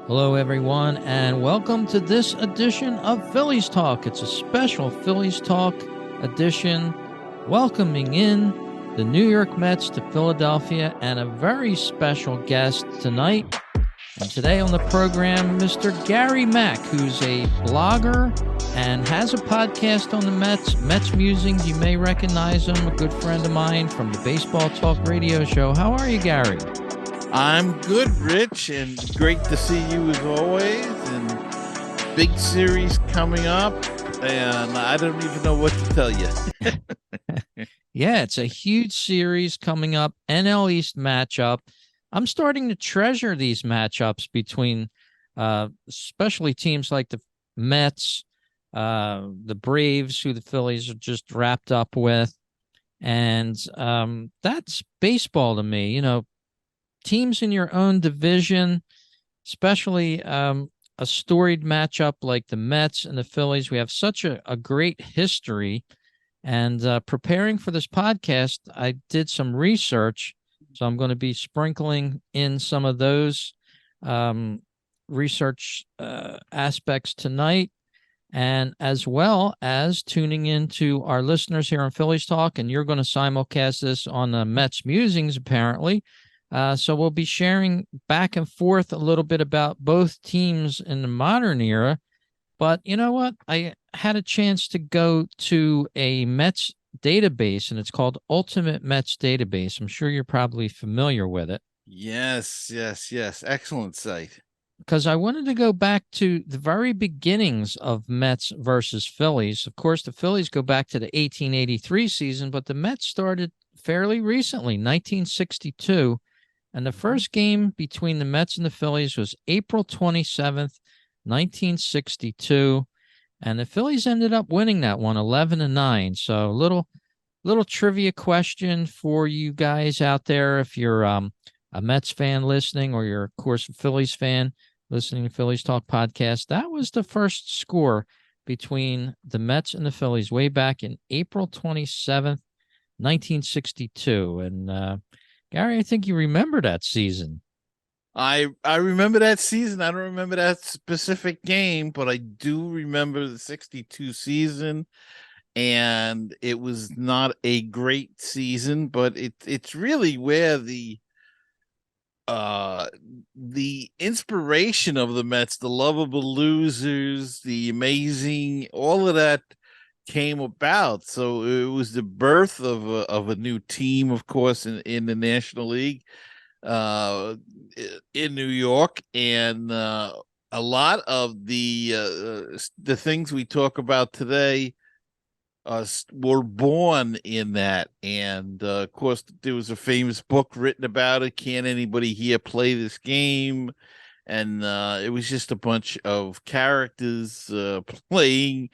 Hello, everyone, and welcome to this edition of Phillies Talk. It's a special Phillies Talk edition, welcoming in the New York Mets to Philadelphia, and a very special guest tonight. And today on the program, Mr. Gary Mack, who's a blogger and has a podcast on the Mets Musings. You may recognize him, a good friend of mine from the Baseball Talk radio show. How are you, Gary? I'm good, Rich, and great to see you as always. And big series coming up, and I don't even know what to tell you. Yeah, it's a huge series coming up, NL East matchup. I'm starting to treasure these matchups between especially teams like the Mets, the Braves, who the Phillies are just wrapped up with. And that's baseball to me. You know, teams in your own division, especially a storied matchup like the Mets and the Phillies. We have such a great history. And preparing for this podcast, I did some research. So I'm going to be sprinkling in some of those research aspects tonight, and as well as tuning into our listeners here on Phillies Talk. And you're going to simulcast this on the Mets Musings, apparently. So we'll be sharing back and forth a little bit about both teams in the modern era. But you know what? I had a chance to go to a Mets database, and it's called Ultimate Mets Database. I'm sure you're probably familiar with it. Yes. Excellent site. Because I wanted to go back to the very beginnings of Mets versus Phillies. Of course, the Phillies go back to the 1883 season, but the Mets started fairly recently, 1962. And the first game between the Mets and the Phillies was April 27th, 1962. And the Phillies ended up winning that one 11-9. So little trivia question for you guys out there. If you're a Mets fan listening, or you're, of course, a Phillies fan listening to Phillies Talk Podcast, that was the first score between the Mets and the Phillies way back in April 27th, 1962. And Gary, I think you remember that season. I remember that season. I don't remember that specific game, but I do remember the 62 season. And it was not a great season, but it's really where the inspiration of the Mets, the lovable losers, the amazing, all of that came about. So it was the birth of a new team, of course, in the National League in New York. And a lot of the things we talk about today were born in that. And of course, there was a famous book written about it, Can Anybody Here Play This Game? And it was just a bunch of characters playing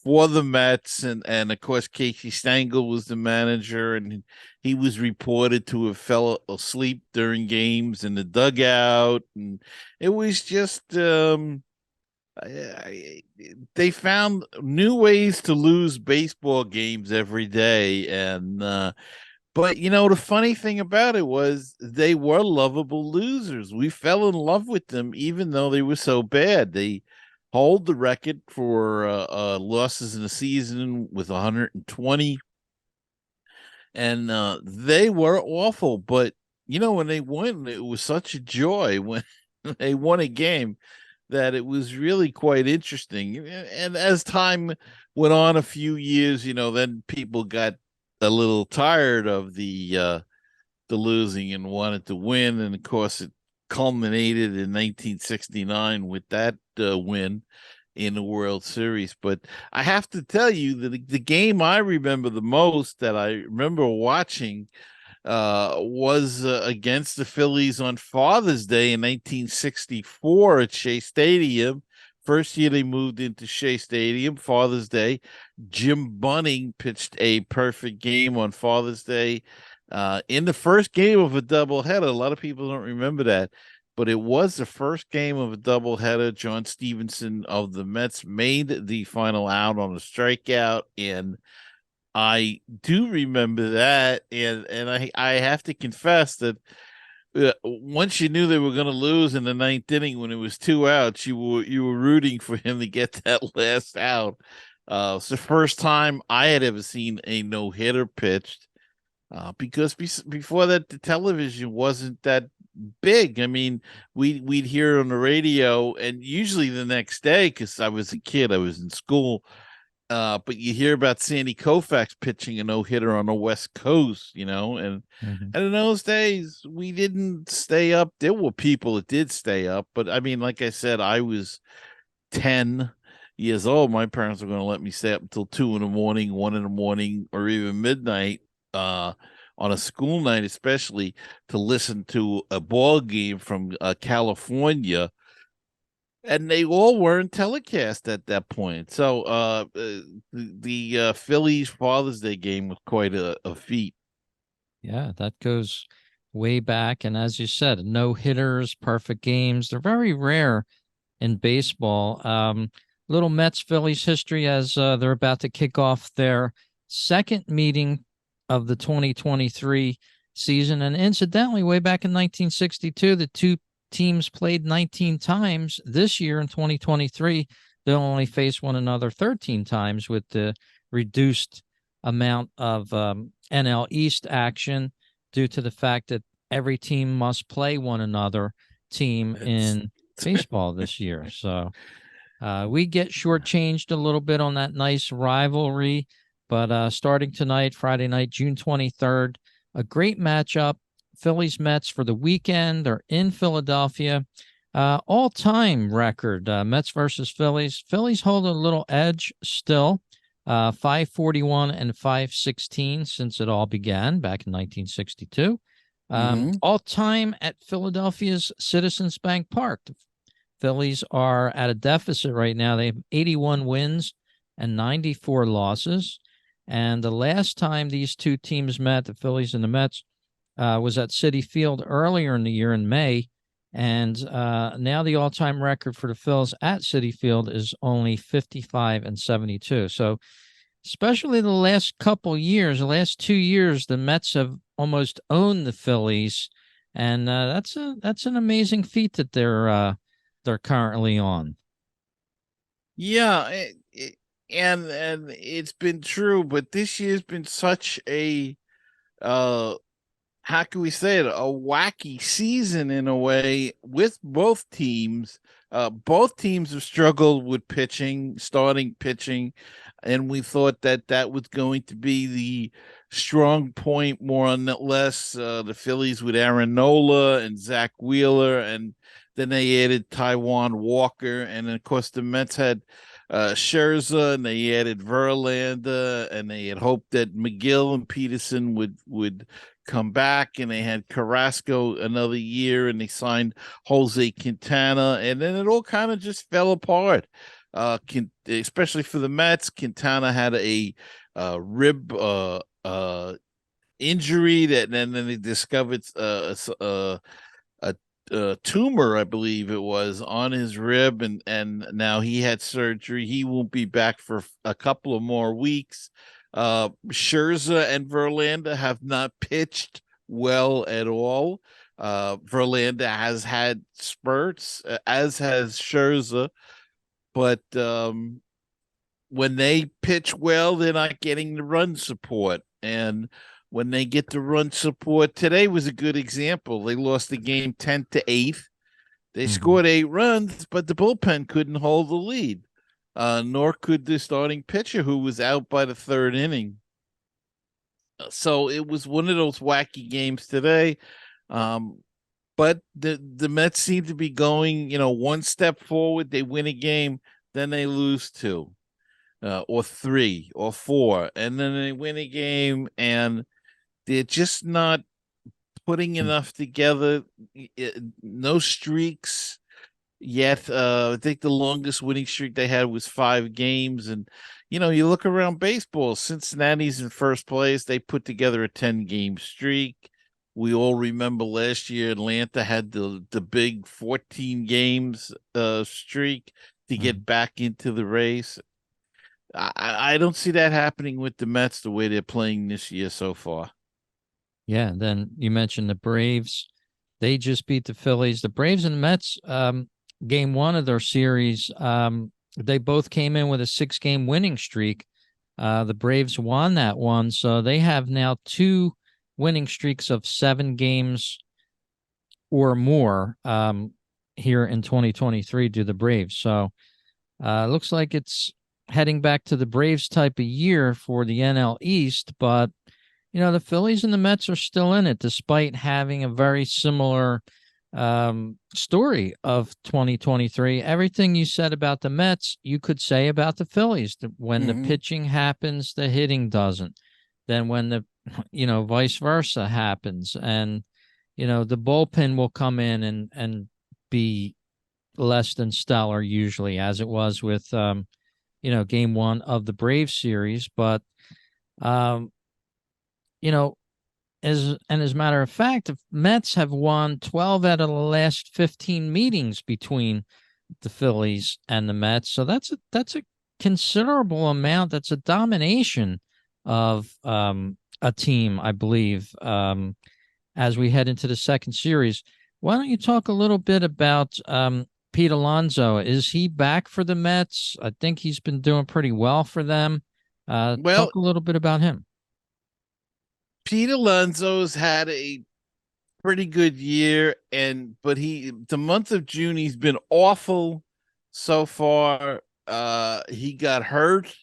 for the Mets. And of course, Casey Stengel was the manager, and he was reported to have fell asleep during games in the dugout. And it was just they found new ways to lose baseball games every day. And but you know, the funny thing about it was they were lovable losers. We fell in love with them, even though they were so bad. They hold the record for losses in the season with 120, and they were awful. But you know, when they won, it was such a joy when they won a game, that it was really quite interesting. And as time went on, a few years, you know, then people got a little tired of the losing and wanted to win. And of course, it culminated in 1969 with that win in the World Series. But I have to tell you that the game I remember the most, that I remember watching, was against the Phillies on Father's Day in 1964 at Shea Stadium. First year they moved into Shea Stadium, Father's Day. Jim Bunning pitched a perfect game on Father's Day in the first game of a doubleheader. A lot of people don't remember that, but it was the first game of a doubleheader. John Stevenson of the Mets made the final out on a strikeout, and I do remember that. And I have to confess that once you knew they were going to lose in the ninth inning when it was 2 outs, you were rooting for him to get that last out. It's the first time I had ever seen a no hitter pitched. Because before that, the television wasn't that big. I mean, we'd hear on the radio, and usually the next day, because I was a kid, I was in school. But you hear about Sandy Koufax pitching a no hitter on the West Coast, and Mm-hmm. and in those days we didn't stay up. There were people that did stay up, but I mean, like I said, I was 10 years old. My parents were going to let me stay up until 2 in the morning, 1 in the morning, or even midnight. On a school night, especially to listen to a ball game from California, and they all weren't telecast at that point. So the Phillies Father's Day game was quite a feat. Yeah, that goes way back. And as you said, no hitters, perfect games. They're very rare in baseball. Little Mets Phillies history as they're about to kick off their second meeting of the 2023 season. And incidentally, way back in 1962, the two teams played 19 times. This year in 2023, they'll only face one another 13 times with the reduced amount of NL East action due to the fact that every team must play one another team in baseball this year. So we get shortchanged a little bit on that nice rivalry. But starting tonight, Friday night, June 23rd, a great matchup. Phillies Mets for the weekend. They're in Philadelphia. All-time record, Mets versus Phillies. Phillies hold a little edge still, 541 and 516 since it all began back in 1962. All-time at Philadelphia's Citizens Bank Park. The Phillies are at a deficit right now. They have 81 wins and 94 losses. And the last time these two teams met, the Phillies and the Mets, was at Citi Field earlier in the year in May. And now the all-time record for the Phils at Citi Field is only 55 and 72. So especially the last couple years, the last 2 years, the Mets have almost owned the Phillies. And that's an amazing feat that they're currently on. Yeah, and it's been true, but this year's been such a how can we say it, a wacky season in a way with both teams. Both teams have struggled with pitching, starting pitching, and we thought that was going to be the strong point more or less. The Phillies with Aaron Nola and Zach Wheeler, and then they added Taijuan Walker, and then, of course the Mets had Scherzer, and they added Verlander, and they had hoped that McGill and Peterson would come back, and they had Carrasco another year, and they signed Jose Quintana, and then it all kind of just fell apart. Especially for the Mets, Quintana had a rib injury that then they discovered a tumor, I believe it was, on his rib, and now he had surgery. He won't be back for a couple of more weeks. Scherzer and Verlander have not pitched well at all. Verlander has had spurts, as has Scherzer, but when they pitch well, they're not getting the run support. And when they get the run support, today was a good example. They lost the game 10-8. They scored 8 runs, but the bullpen couldn't hold the lead. Nor could the starting pitcher, who was out by the third inning. So it was one of those wacky games today. But the Mets seem to be going, one step forward. They win a game, then they lose 2, or 3, or 4, and then they win a game, and they're just not putting enough together. No streaks yet. I think the longest winning streak they had was 5 games. And, you look around baseball, Cincinnati's in first place. They put together a 10-game streak. We all remember last year Atlanta had the big 14 games streak to get back into the race. I don't see that happening with the Mets the way they're playing this year so far. Yeah, then you mentioned the Braves. They just beat the Phillies. The Braves and the Mets, game one of their series, they both came in with a 6-game winning streak. The Braves won that one, so they have now 2 winning streaks of 7 games or more here in 2023 to the Braves. So looks like it's heading back to the Braves type of year for the NL East, but the Phillies and the Mets are still in it despite having a very similar story of 2023. Everything you said about the Mets, you could say about the Phillies. When the pitching happens, the hitting doesn't. Then when the, vice versa happens, and, the bullpen will come in and be less than stellar usually, as it was with, game one of the Braves series. But, as a matter of fact, the Mets have won 12 out of the last 15 meetings between the Phillies and the Mets. So that's a considerable amount. That's a domination of a team, I believe, as we head into the second series. Why don't you talk a little bit about Pete Alonso? Is he back for the Mets? I think he's been doing pretty well for them. Talk a little bit about him. Pete Alonso's had a pretty good year, but the month of June he's been awful so far. He got hurt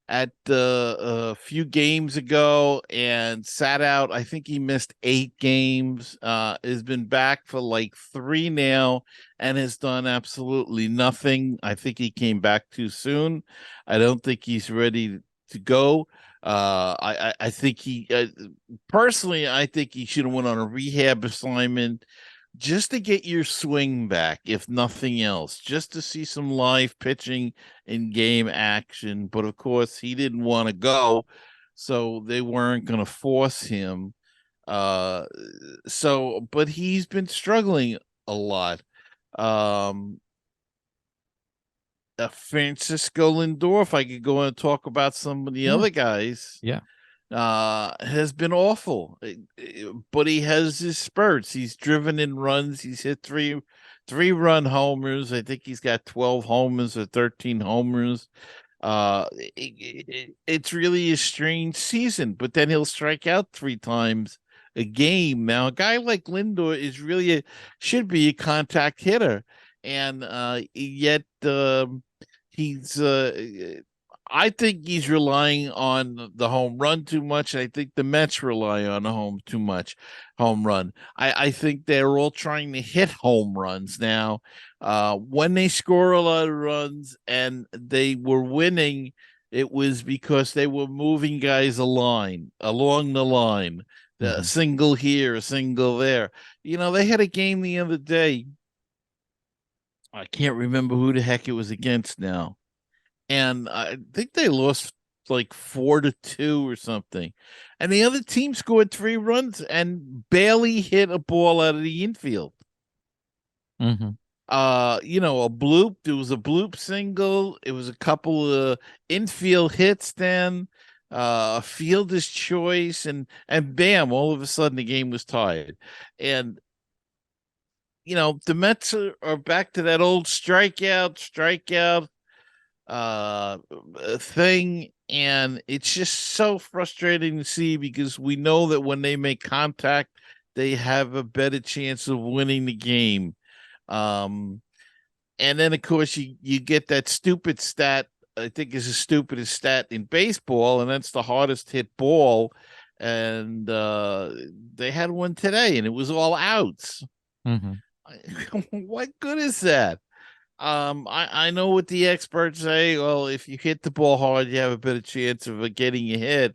at a few games ago and sat out. I think he missed 8 games. Has been back for like 3 now and has done absolutely nothing. I think he came back too soon. I don't think he's ready to go. I think personally, I think he should have went on a rehab assignment just to get your swing back, if nothing else, just to see some live pitching in game action. But of course, he didn't want to go, so they weren't going to force him. But he's been struggling a lot. Francisco Lindor, if I could go and talk about some of the other guys, has been awful, but he has his spurts. He's driven in runs. He's hit three-run homers. I think he's got 12 homers or 13 homers. It's really a strange season, but then he'll strike out 3 times a game. Now, a guy like Lindor should be a contact hitter, and yet he's I think he's relying on the home run too much. I think the Mets rely on the home run. I think they're all trying to hit home runs now. When they score a lot of runs and they were winning, it was because they were moving guys along the line. A single here, a single there. They had a game the other day. I can't remember who the heck it was against now. And I think they lost like 4-2 or something. And the other team scored 3 runs and barely hit a ball out of the infield. A bloop. There was a bloop single. It was a couple of infield hits then. A fielder's choice, and bam, all of a sudden the game was tied. And the Mets are back to that old strikeout thing, and it's just so frustrating to see because we know that when they make contact, they have a better chance of winning the game. And then of course you get that stupid stat. I think is the stupidest stat in baseball, and that's the hardest hit ball. And they had one today, and it was all outs. What good is that? I know what the experts say. Well, if you hit the ball hard, you have a better chance of getting a hit.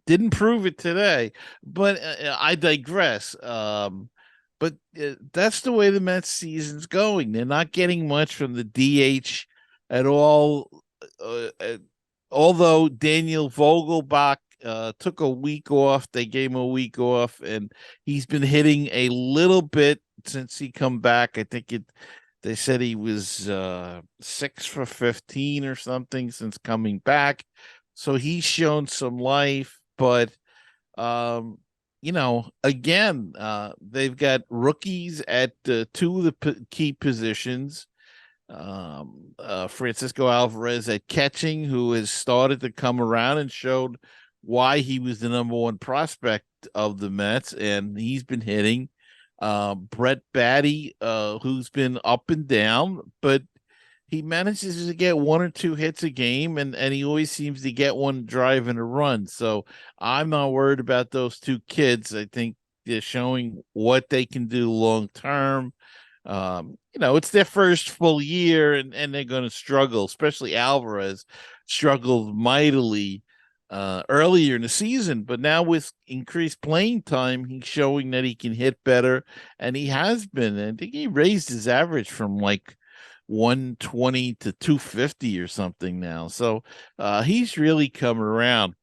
Didn't prove it today, but I digress. But that's the way the Mets season's going. They're not getting much from the DH at all. Although Daniel Vogelbach took a week off, they gave him a week off, and he's been hitting a little bit since he come back. I think they said he was 6 for 15 or something since coming back. So he's shown some life, but again, they've got rookies at two of the key positions. Francisco Alvarez at catching, who has started to come around and showed why he was the number one prospect of the Mets, and he's been hitting. Brett Batty, who's been up and down, but he manages to get one or two hits a game, and he always seems to get one drive and a run. So I'm not worried about those two kids. I think they're showing what they can do long term. It's their first full year, and they're going to struggle, especially Alvarez struggled mightily earlier in the season, but now with increased playing time, he's showing that he can hit better, and he has been. I think he raised his average from like 120 to 250 or something now. So he's really come around.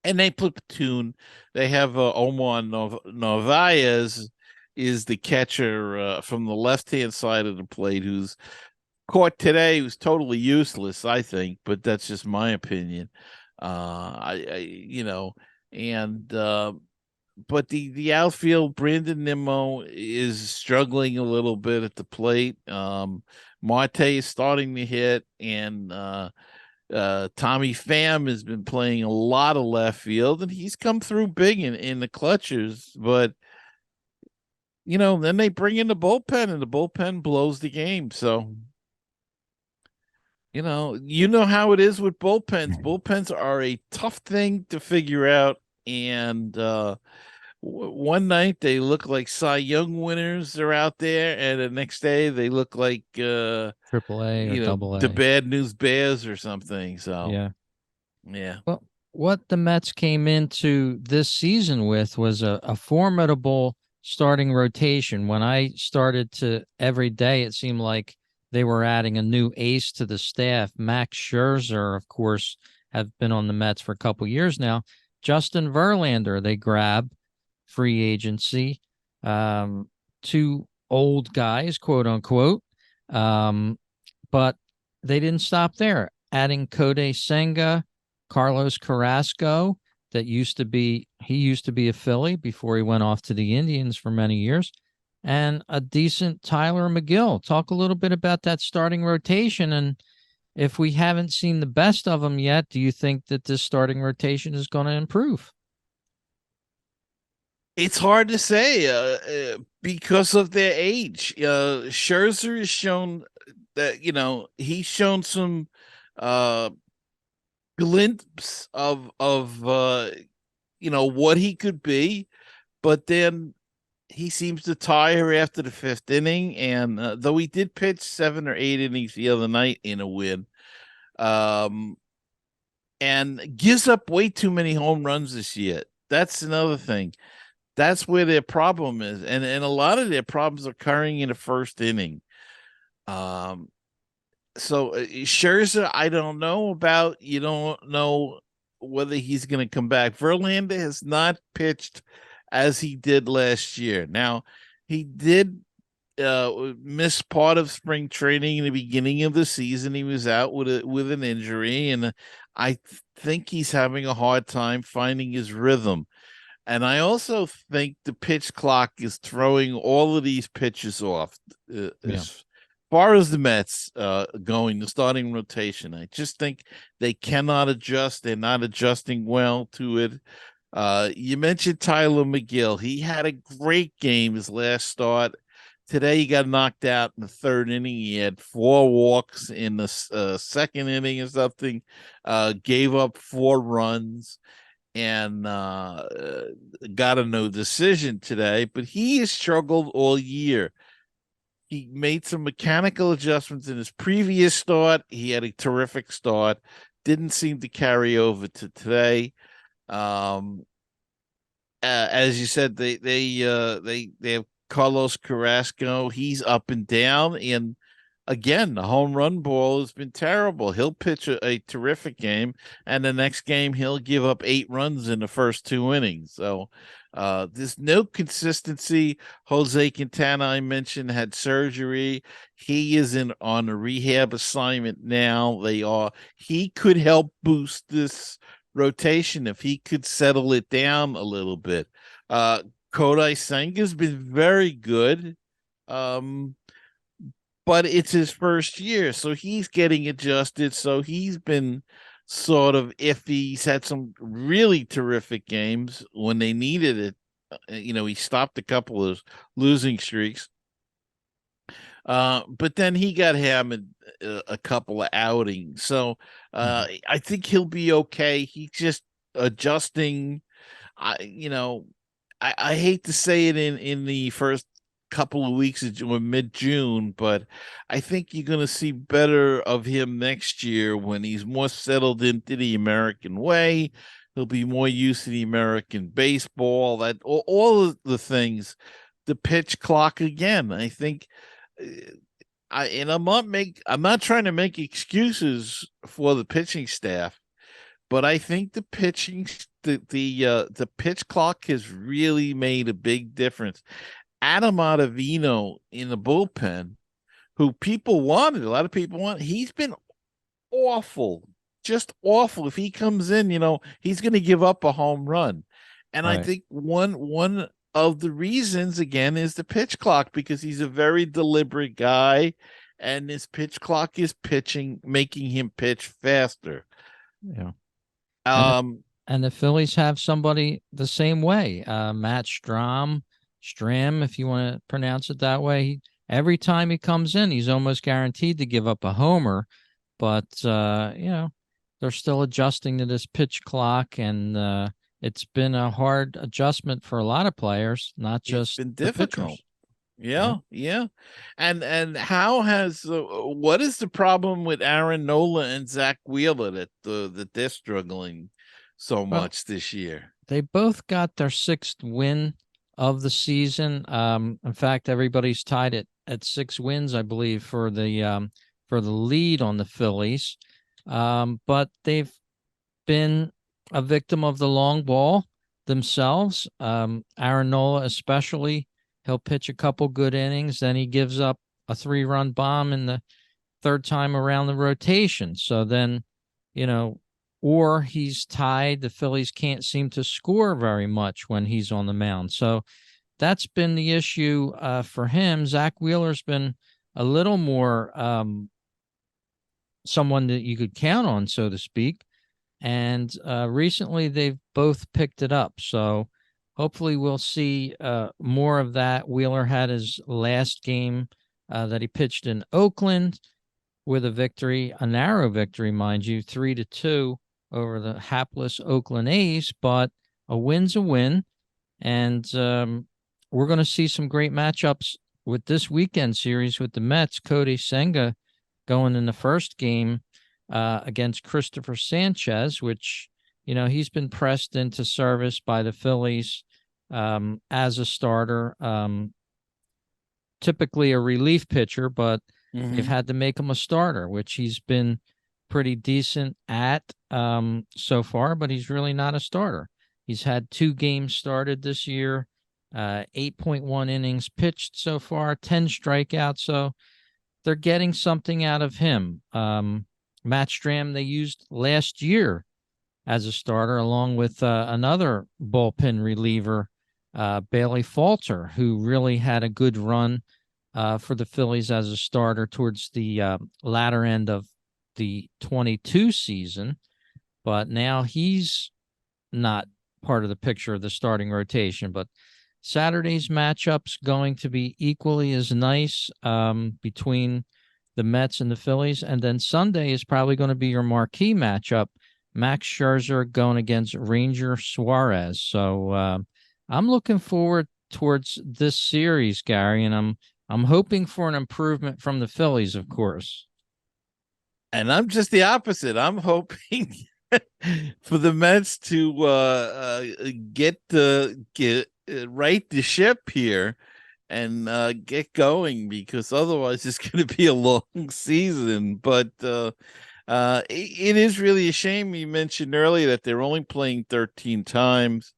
And they platoon. They have Omar Narvaez is the catcher from the left-hand side of the plate, who's caught today, who's totally useless, I think, but that's just my opinion. But the outfield, Brandon Nimmo is struggling a little bit at the plate. Marte is starting to hit, and Tommy Pham has been playing a lot of left field, and he's come through big in the clutches. But then they bring in the bullpen, and the bullpen blows the game. So you know how it is with bullpens. Bullpens are a tough thing to figure out, and one night they look like Cy Young winners. They're out there, and the next day they look like Triple A or Double A, the Bad News Bears or something. So yeah. Well, what the Mets came into this season with was a formidable starting rotation. When I started to every day, it seemed like they were adding a new ace to the staff. Max Scherzer, of course, have been on the Mets for a couple years now. Justin Verlander, they grab free agency. Two old guys, quote unquote. But they didn't stop there. Adding Kodai Senga, Carlos Carrasco, he used to be a Philly before he went off to the Indians for many years, and a decent Tyler McGill. Talk a little bit about that starting rotation, and if we haven't seen the best of them yet, do you think that this starting rotation is going to improve? It's hard to say because of their age. Scherzer has shown that he's shown some glimpse of what he could be, but then he seems to tire after the fifth inning. And though he did pitch 7 or 8 innings the other night in a win, and gives up way too many home runs this year. That's another thing. That's where their problem is, and a lot of their problems are occurring in the first inning. So Scherzer, I don't know about. You don't know whether he's going to come back. Verlander has not pitched as he did last year. Now, he did miss part of spring training in the beginning of the season. He was out with an injury, and I think he's having a hard time finding his rhythm. And I also think the pitch clock is throwing all of these pitches off. As far as the Mets going, the starting rotation, I just think they cannot adjust. They're not adjusting well to it. You mentioned Tyler McGill. He had a great game his last start. Today he got knocked out in the third inning. He had 4 walks in the second inning or something, gave up 4 runs, and got a no decision today. But he has struggled all year. He made some mechanical adjustments in his previous start. He had a terrific start. Didn't seem to carry over to today. As you said, they have Carlos Carrasco. He's up and down, and again, the home run ball has been terrible. He'll pitch a terrific game, and the next game he'll give up 8 runs in the first 2 innings. So there's no consistency. Jose Quintana, I mentioned, had surgery. He is on a rehab assignment now. He could help boost this rotation if he could settle it down a little bit. Kodai Senga's been very good. But it's his first year, so he's getting adjusted. So he's been sort of iffy. He's had some really terrific games when they needed it. He stopped a couple of losing streaks. But then he got hammered a couple of outings. So I think he'll be okay. He's just adjusting. I hate to say it in the first couple of weeks or mid-June, but I think you're going to see better of him next year when he's more settled into the American way. He'll be more used to the American baseball, that all of the things, the pitch clock again. I think I'm not trying to make excuses for the pitching staff, but I think the pitch clock has really made a big difference. Adam Ottavino in the bullpen, who people wanted, a lot of people want, he's been awful, just awful. If he comes in, he's going to give up a home run. And Right. I think one of the reasons, again, is the pitch clock, because he's a very deliberate guy, and his pitch clock is making him pitch faster. Yeah. And the Phillies have somebody the same way. Matt Stram, if you want to pronounce it that way. Every time he comes in, he's almost guaranteed to give up a homer. But, they're still adjusting to this pitch clock, and it's been a hard adjustment for a lot of players, not just it's been the difficult. pitchers. Yeah. And what is the problem with Aaron Nola and Zach Wheeler that they're struggling so much this year? They both got their 6th win of the season. In fact, everybody's tied at 6 wins, I believe, for the lead on the Phillies. But they've been a victim of the long ball themselves. Aaron Nola especially. He'll pitch a couple good innings, then he gives up a 3-run bomb in the 3rd time around the rotation. So then, or he's tied. The Phillies can't seem to score very much when he's on the mound. So that's been the issue for him. Zach Wheeler's been a little more someone that you could count on, so to speak. And recently they've both picked it up. So hopefully we'll see more of that. Wheeler had his last game that he pitched in Oakland with a narrow victory, mind you, 3-2 over the hapless Oakland A's, but a win's a win. And we're going to see some great matchups with this weekend series with the Mets. Kodai Senga going in the first game against Christopher Sanchez, which, he's been pressed into service by the Phillies as a starter, typically a relief pitcher, but they've had to make him a starter, which he's been pretty decent at so far, but he's really not a starter. He's had 2 games started this year, 8.1 innings pitched so far, 10 strikeouts. So they're getting something out of him. Matt Stram they used last year as a starter, along with another bullpen reliever, Bailey Falter, who really had a good run for the Phillies as a starter towards the latter end of the 22 season. But now he's not part of the picture of the starting rotation. But Saturday's matchup's going to be equally as nice between the Mets and the Phillies. And then Sunday is probably going to be your marquee matchup, Max Scherzer going against Ranger Suarez. So I'm looking forward towards this series, Gary, and I'm hoping for an improvement from the Phillies, of course. And I'm just the opposite. I'm hoping for the Mets to get right the ship here and get going, because otherwise it's going to be a long season. But it is really a shame. You mentioned earlier that they're only playing 13 times,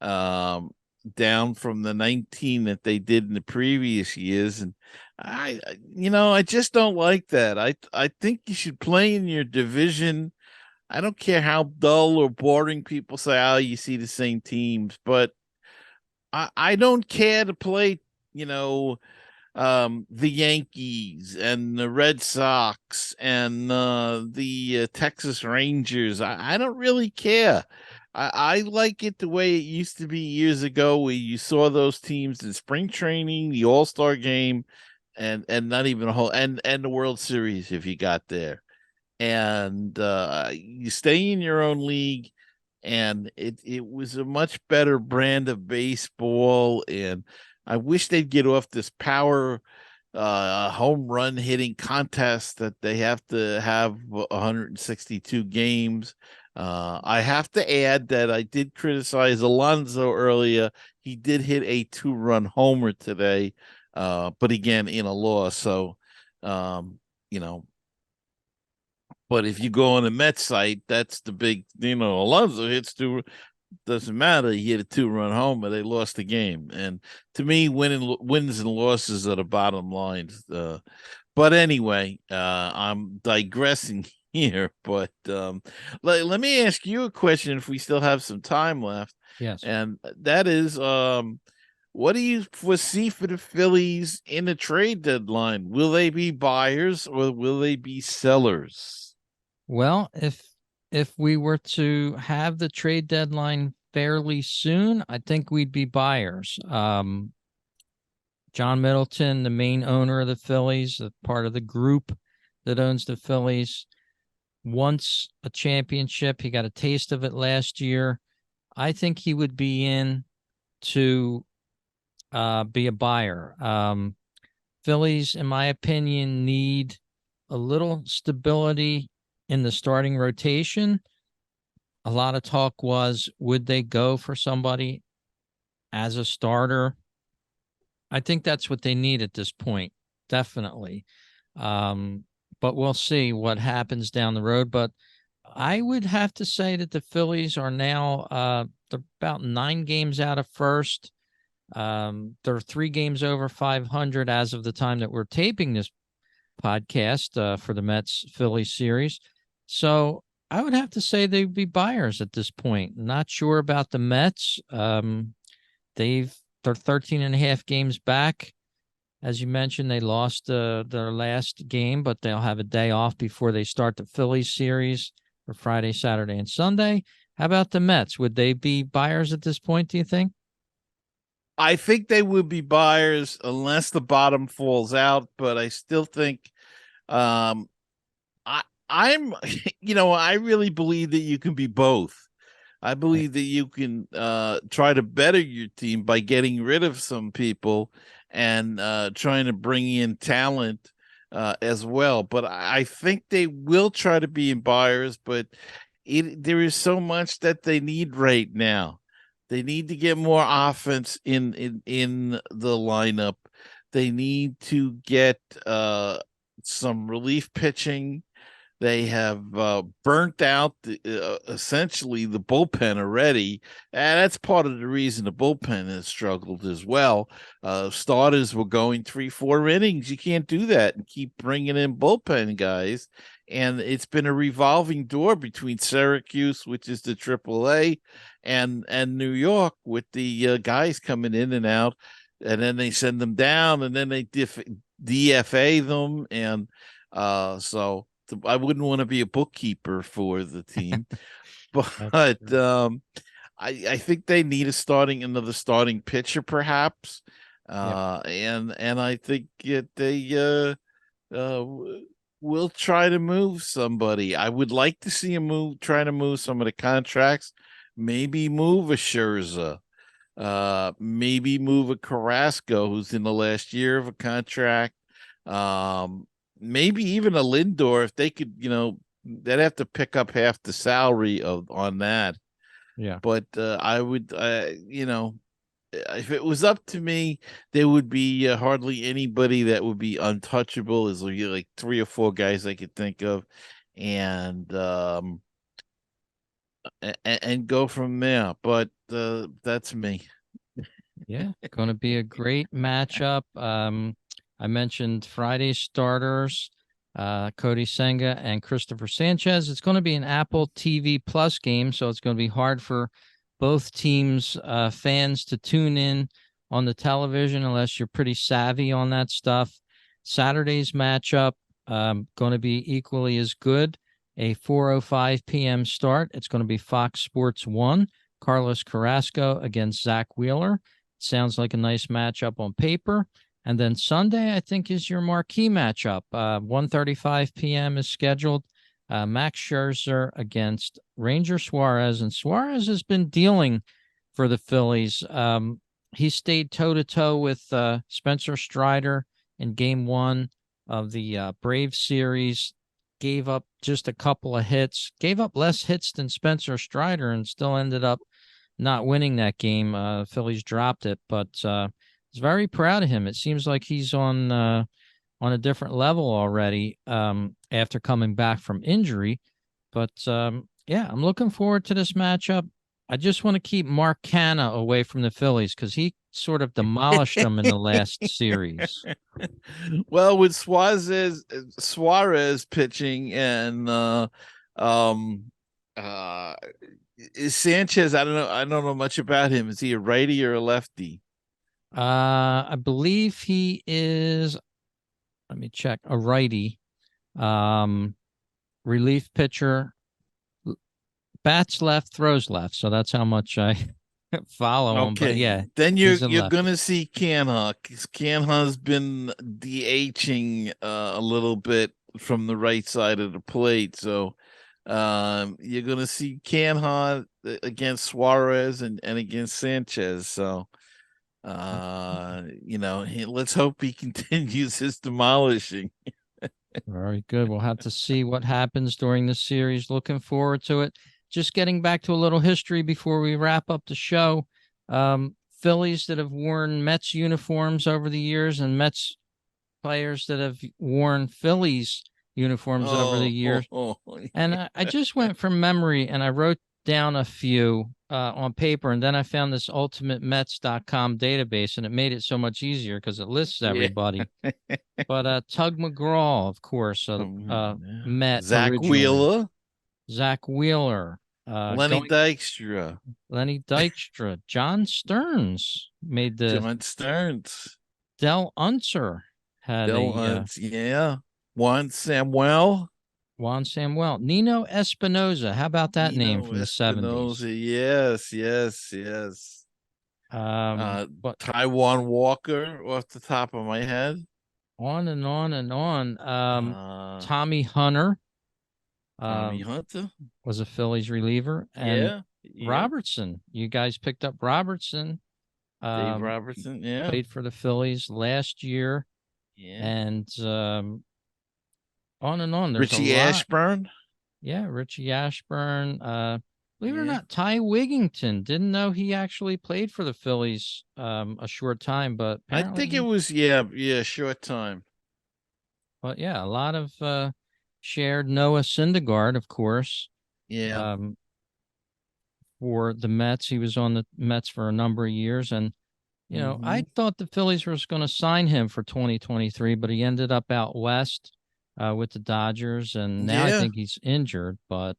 down from the 19 that they did in the previous years. And I just don't like that. I think you should play in your division. I don't care how dull or boring people say, oh, you see the same teams, but I don't care to play, you know, the Yankees and the Red Sox and the Texas Rangers. I don't really care. I like it the way it used to be years ago, where you saw those teams in spring training, the All-Star game, and not even a whole and the World Series if you got there. And you stay in your own league, and it was a much better brand of baseball. And I wish they'd get off this power home run hitting contest that they have to have 162 games. I have to add that I did criticize Alonso earlier. He did hit a 2-run homer today, but again in a loss. So, you know, but if you go on the Mets site, that's the big, Alonso hits two. Doesn't matter. He hit a 2-run homer. They lost the game. And to me, wins and losses are the bottom lines. But anyway, I'm digressing here. But let me ask you a question if we still have some time left. Yes. And that is, what do you foresee for the Phillies in the trade deadline? Will they be buyers or will they be sellers? Well, if we were to have the trade deadline fairly soon, I think we'd be buyers. John Middleton, the main owner of the Phillies, part of the group that owns the Phillies, wants a championship. He got a taste of it last year. I think he would be in to be a buyer. Phillies, in my opinion, need a little stability in the starting rotation. A lot of talk was, would they go for somebody as a starter? I think that's what they need at this point, definitely. But we'll see what happens down the road. But I would have to say that the Phillies are now they're about 9 games out of first. They're 3 games over 500 as of the time that we're taping this podcast for the Mets Phillies series. So I would have to say they'd be buyers at this point. Not sure about the Mets. They're 13 and a half games back. As you mentioned, they lost their last game, but they'll have a day off before they start the Phillies series for Friday, Saturday, and Sunday. How about the Mets? Would they be buyers at this point, do you think? I think they would be buyers unless the bottom falls out, but I still think I'm I really believe that you can be both. I believe that you can try to better your team by getting rid of some people and trying to bring in talent as well. But I think they will try to be in buyers, but there is so much that they need right now. They need to get more offense in the lineup. They need to get some relief pitching. They have burnt out essentially the bullpen already, and that's part of the reason the bullpen has struggled as well. Starters were going 3-4 innings. You can't do that and keep bringing in bullpen guys. And it's been a revolving door between Syracuse, which is the AAA, and New York with the guys coming in and out, and then they send them down, and then they DFA them, and so. I wouldn't want to be a bookkeeper for the team, but I think they need another starting pitcher, perhaps, and I think they will try to move somebody. I would like to see try to move some of the contracts, maybe move a Scherzer, maybe move a Carrasco who's in the last year of a contract. Maybe even a Lindor, if they could, they'd have to pick up half the salary on that. Yeah. But I would, if it was up to me, there would be hardly anybody that would be untouchable. There's like 3 or 4 guys I could think of, and go from there. But that's me. Yeah, going to be a great matchup. I mentioned Friday starters, Cody Senga and Christopher Sanchez. It's going to be an Apple TV Plus game, so it's going to be hard for both teams fans to tune in on the television unless you're pretty savvy on that stuff. Saturday's matchup going to be equally as good. A 4:05 p.m. start. It's going to be Fox Sports 1. Carlos Carrasco against Zach Wheeler. Sounds like a nice matchup on paper. And then Sunday, I think, is your marquee matchup. 1:35 p.m. is scheduled. Max Scherzer against Ranger Suarez. And Suarez has been dealing for the Phillies. He stayed toe-to-toe with Spencer Strider in Game 1 of the Braves series. Gave up just a couple of hits. Gave up less hits than Spencer Strider and still ended up not winning that game. Phillies dropped it, but I was very proud of him. It seems like he's on a different level already after coming back from injury. But yeah, I'm looking forward to this matchup. I just want to keep Mark Canha away from the Phillies because he sort of demolished them in the last series. Well, with Suarez pitching and Sanchez, I don't know much about him. Is he a righty or a lefty? I believe he is, let me check, a righty. Relief pitcher. Bats left, throws left. So that's how much I follow him. But yeah. Then you're gonna see Canha. Canha's been DHing a little bit from the right side of the plate. So you're gonna see Canha against Suarez and against Sanchez. So let's hope he continues his demolishing. Very good. We'll have to see what happens during the series. Looking forward to it. Just getting back to a little history before we wrap up the show. Phillies that have worn Mets uniforms over the years and Mets players that have worn Phillies uniforms over the years. Yeah. And I just went from memory and I wrote down a few on paper, and then I found this ultimatemets.com database, and it made it so much easier because it lists everybody. Yeah. But Tug McGraw, of course, Met. Zach originally. Wheeler. Zach Wheeler. Lenny Dykstra. John Stearns made the. John Stearns. Del Unser had yeah. Juan Samuel. Nino Espinosa. How about that name from the 70s? Yes. Taiwan Walker off the top of my head. On and on and on. Tommy Hunter. Tommy Hunter was a Phillies reliever. And yeah. Robertson. You guys picked up Robertson. Dave Robertson, yeah. Played for the Phillies last year. Yeah. And on and on. There's Richie Ashburn. Yeah, Richie Ashburn. Believe it or not, Ty Wigington. Didn't know he actually played for the Phillies a short time, but I think it was short time. But yeah, a lot of shared. Noah Syndergaard, of course. Yeah. For the Mets, he was on the Mets for a number of years, and you know, I thought the Phillies was going to sign him for 2023, but he ended up out west with the Dodgers, and now I think he's injured, but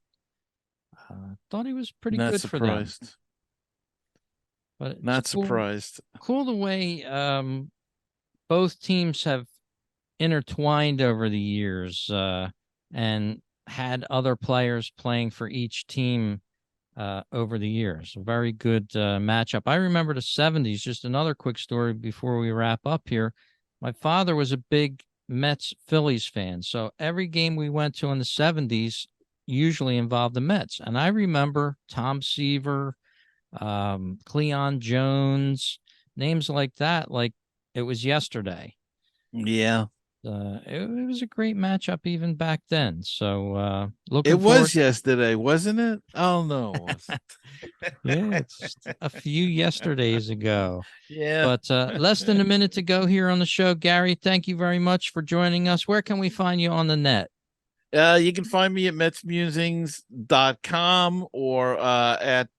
thought he was pretty good for them. But not surprised. Cool the way both teams have intertwined over the years and had other players playing for each team over the years. A very good matchup. I remember the 70s, just another quick story before we wrap up here. My father was a big Mets Phillies fan, so every game we went to in the 70s usually involved the Mets. And I remember Tom Seaver, Cleon Jones, names like that, like it was yesterday. Yeah. It was a great matchup even back then. So it was yesterday, wasn't it? Oh no. Yeah, it's just a few yesterdays ago. Yeah. But less than a minute to go here on the show. Gary, thank you very much for joining us. Where can we find you on the net? You can find me at metsmusings.com or at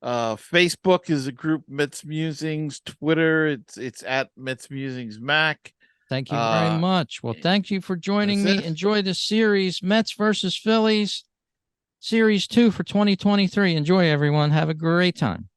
Facebook is a group Mets Musings. Twitter, it's at Mets Musings Mac. Thank you very much. Well, thank you for joining me. Enjoy the series, Mets versus Phillies. Series 2 for 2023. Enjoy, everyone. Have a great time.